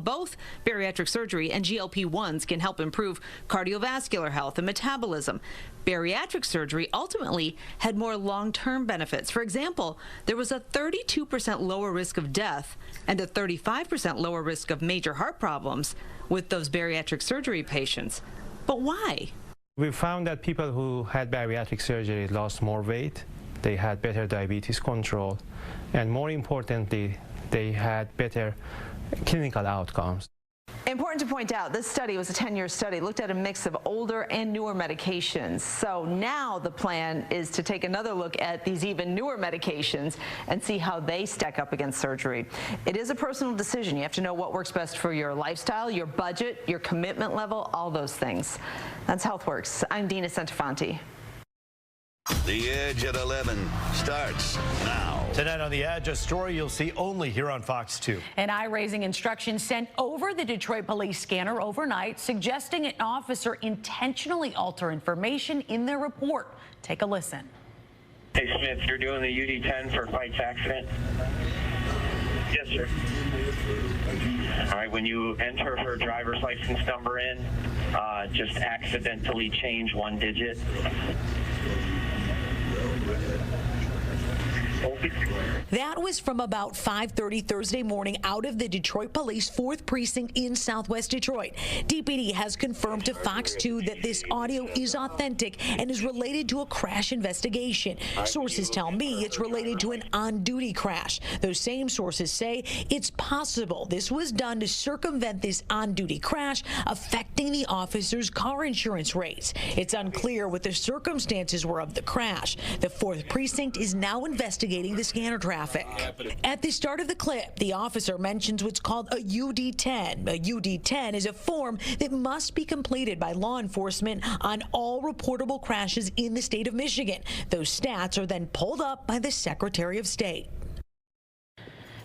both bariatric surgery and GLP-1s can help improve cardiovascular health and metabolism, bariatric surgery ultimately had more long-term benefits. For example, there was a 32% lower risk of death and a 35% lower risk of major heart problems with those bariatric surgery patients. But why? We found that people who had bariatric surgery lost more weight, they had better diabetes control, and more importantly, they had better clinical outcomes. Important to point out, this study was a 10-year study, looked at a mix of older and newer medications. So now the plan is to take another look at these even newer medications and see how they stack up against surgery. It is a personal decision. You have to know what works best for your lifestyle, your budget, your commitment level, all those things. That's HealthWorks. I'm Dina Centofanti. The Edge at 11 starts now. Tonight on The Edge, a story you'll see only here on Fox 2. An eye-raising instruction sent over the Detroit police scanner overnight, suggesting an officer intentionally alter information in their report. Take a listen. Hey, Smith, you're doing the UD-10 for Fight's accident? Yes, sir. All right, when you enter her driver's license number in, just accidentally change one digit. That was from about 5:30 Thursday morning out of the Detroit Police 4th Precinct in Southwest Detroit. DPD has confirmed to Fox 2 that this audio is authentic and is related to a crash investigation. Sources tell me it's related to an on-duty crash. Those same sources say it's possible this was done to circumvent this on-duty crash, affecting the officer's car insurance rates. It's unclear what the circumstances were of the crash. The 4th Precinct is now investigating the scanner traffic. At the start of the clip, the officer mentions what's called a UD-10. A UD-10 is a form that must be completed by law enforcement on all reportable crashes in the state of Michigan. Those stats are then pulled up by the Secretary of State.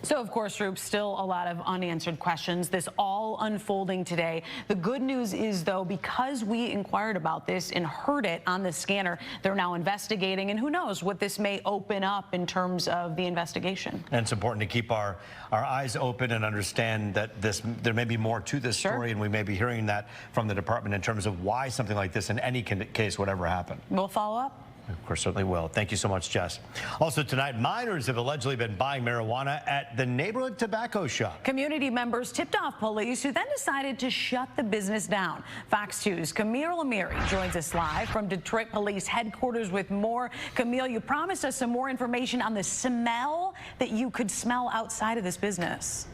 So, of course, Roop, still a lot of unanswered questions. This all unfolding today. The good news is, though, because we inquired about this and heard it on the scanner, they're now investigating, and who knows what this may open up in terms of the investigation. And it's important to keep our eyes open and understand that there may be more to this story, and we may be hearing that from the department in terms of why something like this in any case would ever happen. We'll follow up. Of course, certainly will. Thank you so much, Jess. Also tonight, minors have allegedly been buying marijuana at the neighborhood tobacco shop. Community members tipped off police, who then decided to shut the business down. Fox 2's Camille Amiri joins us live from Detroit Police headquarters with more. Camille, you promised us some more information on the smell that you could smell outside of this business.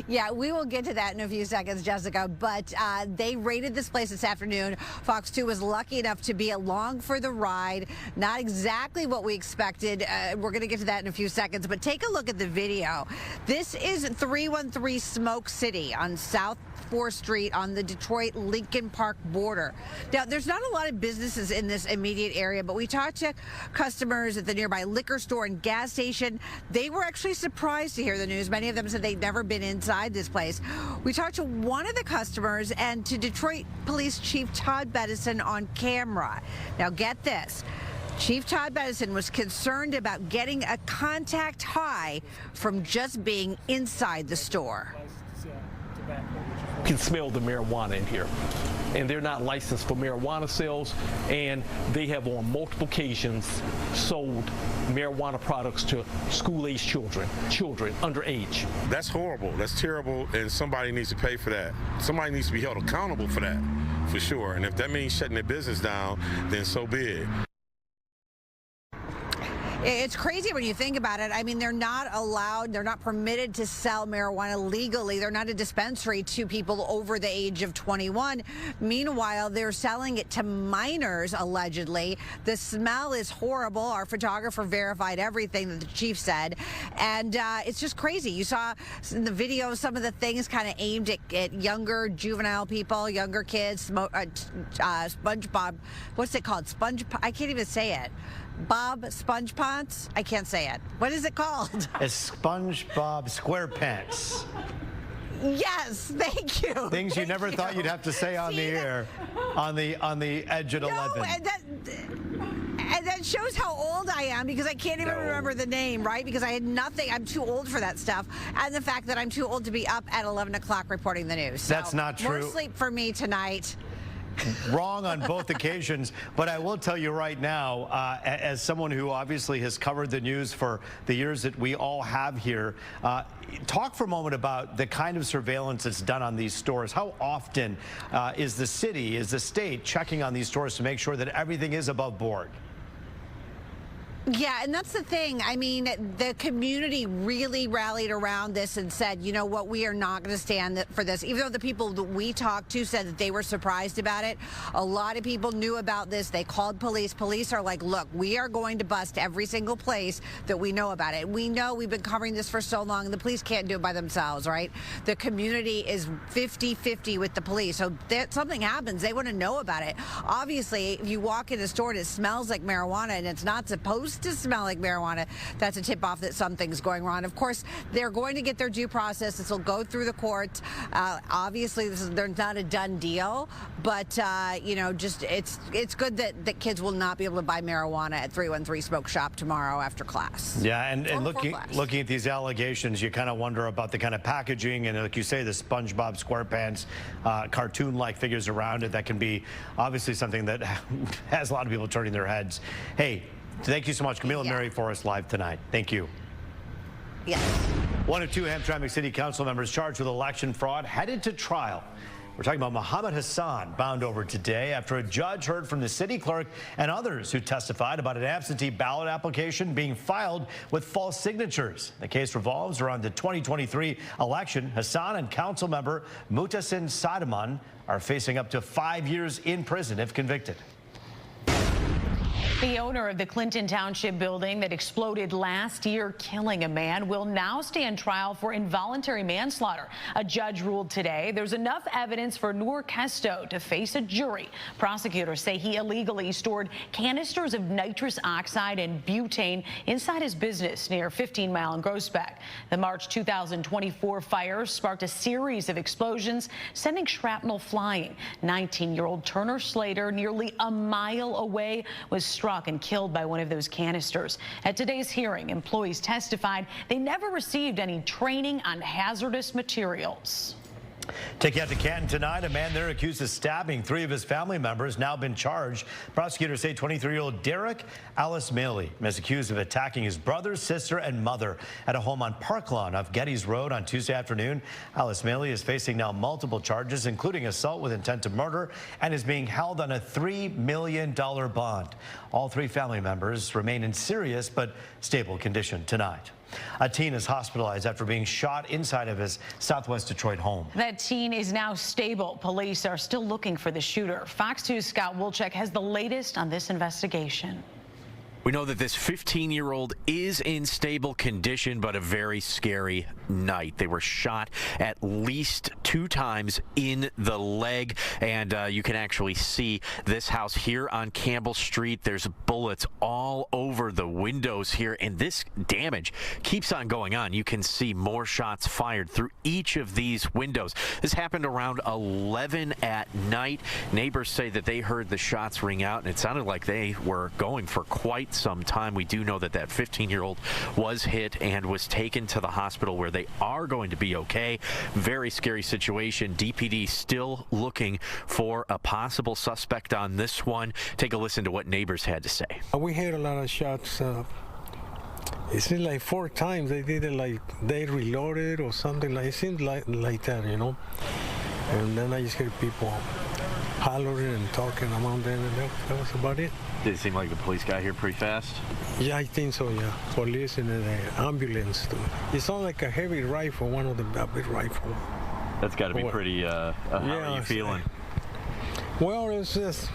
Yeah, we will get to that in a few seconds, Jessica, but they raided this place this afternoon. Fox 2 was lucky enough to be along for the ride. Not exactly what we expected. We're going to get to that in a few seconds, but take a look at the video. This is 313 Smoke City on South 4th Street on the Detroit-Lincoln Park border. Now, there's not a lot of businesses in this immediate area, but we talked to customers at the nearby liquor store and gas station. They were actually surprised to hear the news. Many of them said they'd never been inside this place. We talked to one of the customers and to Detroit Police Chief Todd Bettison on camera. Now, get this. Chief Todd Bettison was concerned about getting a contact high from just being inside the store. You can smell the marijuana in here, and they're not licensed for marijuana sales, and they have on multiple occasions sold marijuana products to school-age children underage. That's horrible. That's terrible, and somebody needs to pay for that. Somebody needs to be held accountable for that, for sure. And if that means shutting their business down, then so be it. It's crazy when you think about it. I mean, they're not allowed, they're not permitted to sell marijuana legally. They're not a dispensary to people over the age of 21. Meanwhile, they're selling it to minors, allegedly. The smell is horrible. Our photographer verified everything that the chief said. And it's just crazy. You saw in the video some of the things kind of aimed at younger juvenile people, younger kids, SpongeBob, what's it called? I can't even say it. Bob Sponge Ponce? I can't say it. What is it called? It's SpongeBob SquarePants. Yes, thank you. Things you never thought you'd have to say on the air, on the Edge at 11. And And that shows how old I am because I can't even remember the name, right? Because I had nothing. I'm too old for that stuff. And the fact that I'm too old to be up at 11 o'clock reporting the news. So that's not true. More sleep for me tonight. Wrong on both occasions, but I will tell you right now, as someone who obviously has covered the news for the years that we all have here, talk for a moment about the kind of surveillance that's done on these stores. How often is the city, is the state checking on these stores to make sure that everything is above board? Yeah, and that's the thing. I mean, the community really rallied around this and said, you know what, we are not going to stand for this. Even though the people that we talked to said that they were surprised about it, a lot of people knew about this. They called police. Police are like, look, we are going to bust every single place that we know about it. We know we've been covering this for so long. The police can't do it by themselves, right? The community is 50-50 with the police. So that something happens, they want to know about it. Obviously, if you walk in a store and it smells like marijuana and it's not supposed to smell like marijuana, that's a tip-off that something's going wrong. Of course, they're going to get their due process. This will go through the courts. Obviously, there's not a done deal, but you know, just it's good that kids will not be able to buy marijuana at 313 Smoke Shop tomorrow after class. Yeah, and looking at these allegations, you kind of wonder about the kind of packaging and, like you say, the SpongeBob SquarePants cartoon-like figures around it. That can be obviously something that has a lot of people turning their heads. Hey, thank you so much, Camille and Mary Forrest, live tonight. Thank you. Yes. One of two Hamtramck City Council members charged with election fraud headed to trial. We're talking about Mohammed Hassan, bound over today after a judge heard from the city clerk and others who testified about an absentee ballot application being filed with false signatures. The case revolves around the 2023 election. Hassan and council member Mutasin Sadaman are facing up to 5 years in prison if convicted. The owner of the Clinton Township building that exploded last year, killing a man, will now stand trial for involuntary manslaughter. A judge ruled today there's enough evidence for Noor Kesto to face a jury. Prosecutors say he illegally stored canisters of nitrous oxide and butane inside his business near 15 Mile and Groesbeck. The March 2024 fire sparked a series of explosions, sending shrapnel flying. 19-year-old Turner Slater, nearly a mile away, was struck and killed by one of those canisters. At today's hearing, employees testified they never received any training on hazardous materials. Take you out to Canton tonight. A man there accused of stabbing 3 of his family members now been charged. Prosecutors say 23-year-old Derek Alice-Maley is accused of attacking his brother, sister, and mother at a home on Park Lawn off Geddes Road on Tuesday afternoon. Alice-Maley is facing now multiple charges, including assault with intent to murder, and is being held on a $3 million bond. All 3 family members remain in serious but stable condition tonight. A teen is hospitalized after being shot inside of his Southwest Detroit home. That teen is now stable. Police are still looking for the shooter. Fox 2's Scott Wolchek has the latest on this investigation. We know that this 15-year-old is in stable condition, but a very scary night. They were shot at least 2 times in the leg, and you can actually see this house here on Campbell Street. There's bullets all over the windows here, and this damage keeps on going on. You can see more shots fired through each of these windows. This happened around 11 at night. Neighbors say that they heard the shots ring out, and it sounded like they were going for quite some time. We do know that that 15-year-old was hit and was taken to the hospital where they are going to be okay. Very scary situation. DPD still looking for a possible suspect on this one. Take a listen to what neighbors had to say. We heard a lot of shots. It seemed like 4 times. They did it like they reloaded or something. Like it seemed like that, you know. And then I just heard people hollering and talking among them, and that was about it. Did it seem like the police got here pretty fast? Yeah, I think so, yeah. Police and the ambulance, too. It sounded like a heavy rifle, one of the big rifles. That's got to be pretty, how are you feeling? Well, it's just,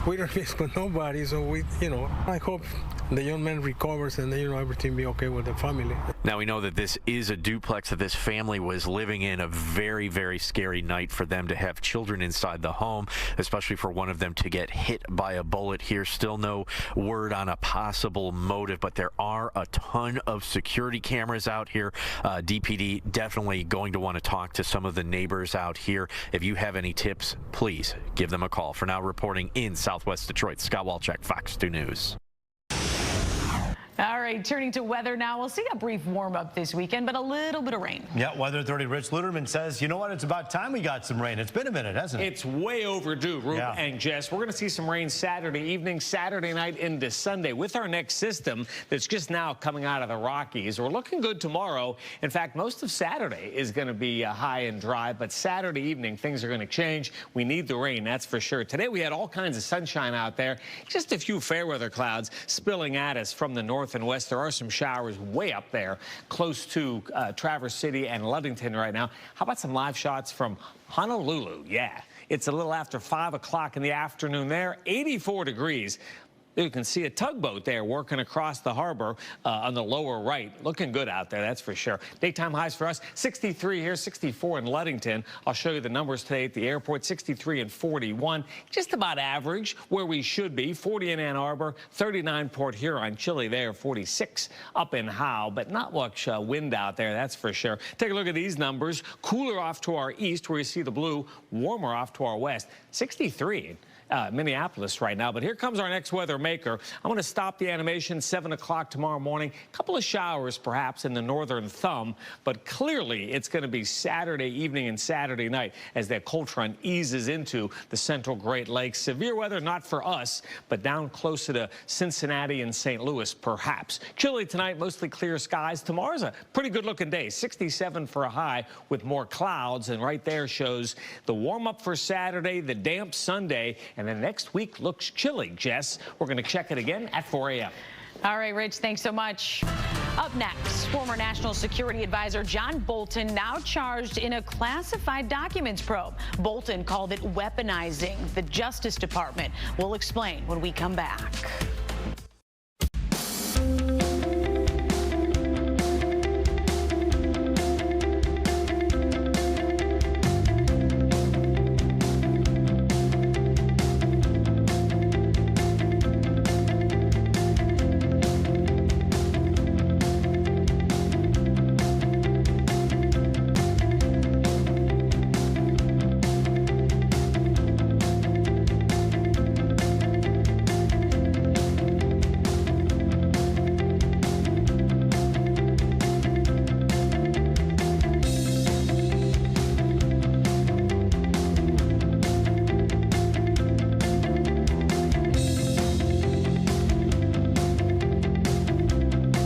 we don't risk for nobody, so we, you know, I hope the young man recovers and then, you know, everything be okay with the family. Now we know that this is a duplex that this family was living in. A very, very scary night for them to have children inside the home, especially for one of them to get hit by a bullet here. Still no word on a possible motive, but there are a ton of security cameras out here. DPD definitely going to want to talk to some of the neighbors out here. If you have any tips, please give them a call. For now, reporting in Southwest Detroit, Scott Wolchek, Fox 2 News. All right, turning to weather now. We'll see a brief warm up this weekend, but a little bit of rain. Yeah, Weather Authority Rich Luderman says, you know what? It's about time we got some rain. It's been a minute, hasn't it? It's way overdue, Rube Yeah. and Jess. We're going to see some rain Saturday evening, Saturday night into Sunday with our next system that's just now coming out of the Rockies. We're looking good tomorrow. In fact, most of Saturday is going to be high and dry, but Saturday evening things are going to change. We need the rain, that's for sure. Today we had all kinds of sunshine out there. Just a few fair weather clouds spilling at us from the north and west. There are some showers way up there close to Traverse City and Ludington right now. How about some live shots from Honolulu? Yeah, it's a little after 5 o'clock in the afternoon there, 84 degrees. You can see a tugboat there working across the harbor on the lower right. Looking good out there, that's for sure. Daytime highs for us, 63 here, 64 in Ludington. I'll show you the numbers today at the airport, 63 and 41. Just about average where we should be. 40 in Ann Arbor, 39 Port Huron, chilly there, 46 up in Howe, but not much wind out there, that's for sure. Take a look at these numbers. Cooler off to our east where you see the blue, warmer off to our west, 63. Minneapolis right now. But here comes our next weather maker. I'm going to stop the animation 7 o'clock tomorrow morning. A couple of showers perhaps in the northern thumb, but clearly it's going to be Saturday evening and Saturday night as that cold front eases into the central Great Lakes. Severe weather not for us, but down closer to Cincinnati and St. Louis perhaps. Chilly tonight, mostly clear skies. Tomorrow's a pretty good looking day, 67 for a high with more clouds, and right there shows the warm up for Saturday, the damp Sunday, and then next week looks chilly, Jess. We're going to check it again at 4 a.m. All right, Rich, thanks so much. Up next, former National Security Advisor John Bolton now charged in a classified documents probe. Bolton called it weaponizing the Justice Department. We'll explain when we come back.